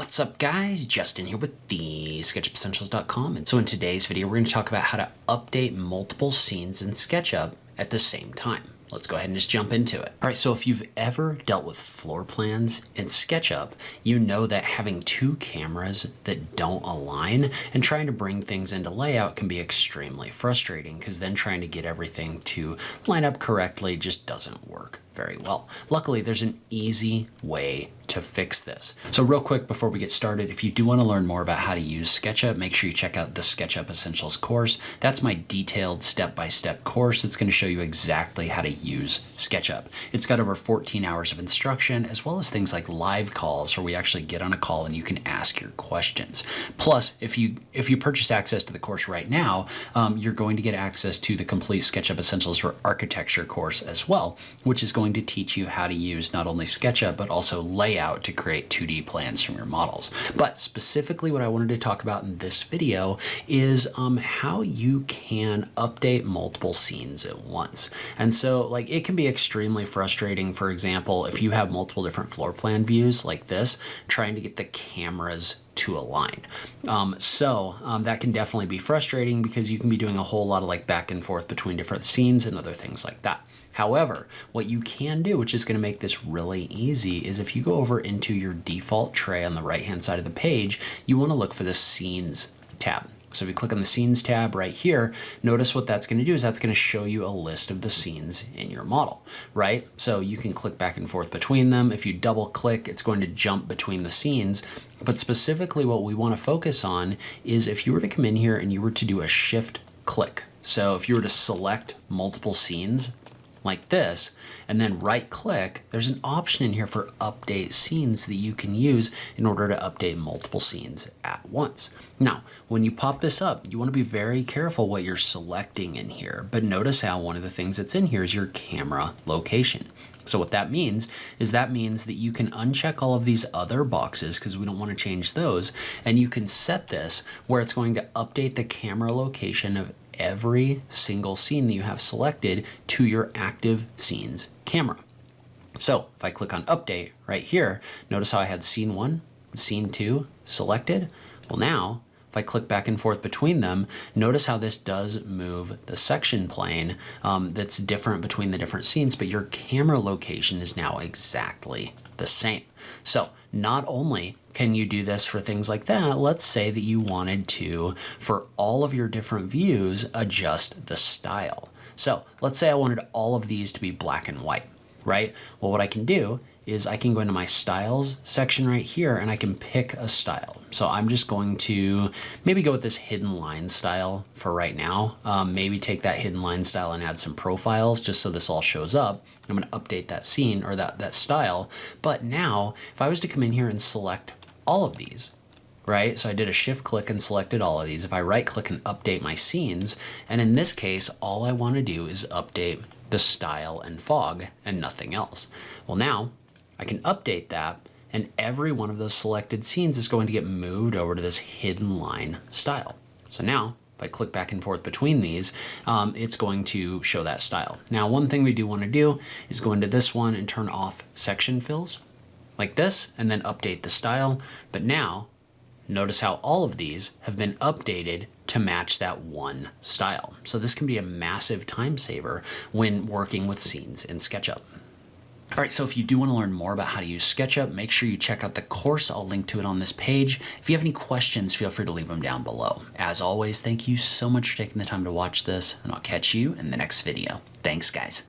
What's up guys, Justin here with TheSketchUpEssentials.com, and so in today's video we're going to talk about how to update multiple scenes in SketchUp at the same time. Let's go ahead and just jump into it. All right, so if you've ever dealt with floor plans in SketchUp, you know that having two cameras that don't align and trying to bring things into layout can be extremely frustrating, because then trying to get everything to line up correctly just doesn't work very well. Luckily, there's an easy way to fix this. So real quick before we get started, if you do want to learn more about how to use SketchUp, make sure you check out the SketchUp Essentials course. That's my detailed step-by-step course that's going to show you exactly how to use SketchUp. It's got over 14 hours of instruction, as well as things like live calls where we actually get on a call and you can ask your questions. Plus, if you purchase access to the course right now, you're going to get access to the complete SketchUp Essentials for Architecture course as well, which is going to teach you how to use not only SketchUp, but also layout to create 2D plans from your models. But specifically what I wanted to talk about in this video is how you can update multiple scenes at once. And so like it can be extremely frustrating, for example, if you have multiple different floor plan views like this, trying to get the cameras to align. That can definitely be frustrating because you can be doing a whole lot of like back and forth between different scenes and other things like that. However, what you can do, which is going to make this really easy, is if you go over into your default tray on the right-hand side of the page, you want to look for the Scenes tab. So if you click on the Scenes tab right here, notice what that's going to do is that's going to show you a list of the scenes in your model, right? So you can click back and forth between them. If you double click, it's going to jump between the scenes. But specifically what we want to focus on is if you were to come in here and you were to do a shift click. So if you were to select multiple scenes like this, and then right click, there's an option in here for update scenes that you can use in order to update multiple scenes at once. Now, when you pop this up, you want to be very careful what you're selecting in here, but notice how one of the things that's in here is your camera location. So what that means is that you can uncheck all of these other boxes because we don't want to change those, and you can set this where it's going to update the camera location of every single scene that you have selected to your active scenes camera. So if I click on update right here, notice how I had scene 1, scene 2 selected. Well, now if I click back and forth between them, notice how this does move the section plane that's different between the different scenes, but your camera location is now exactly the same. So not only can you do this for things like that, let's say that you wanted to, for all of your different views, adjust the style. So let's say I wanted all of these to be black and white, right? Well, what I can do is I can go into my styles section right here and I can pick a style. So I'm just going to maybe go with this hidden line style for right now. Maybe take that hidden line style and add some profiles just so this all shows up. I'm going to update that scene or that style. But now if I was to come in here and select all of these, right? So I did a shift click and selected all of these. If I right click and update my scenes, and in this case, all I want to do is update the style and fog and nothing else. Well, now I can update that, and every one of those selected scenes is going to get moved over to this hidden line style. So now if I click back and forth between these, it's going to show that style. Now, one thing we do want to do is go into this one and turn off section fills like this, and then update the style. But now notice how all of these have been updated to match that one style. So this can be a massive time saver when working with scenes in SketchUp. All right, so if you do want to learn more about how to use SketchUp, make sure you check out the course. I'll link to it on this page. If you have any questions, feel free to leave them down below. As always, thank you so much for taking the time to watch this, and I'll catch you in the next video. Thanks, guys.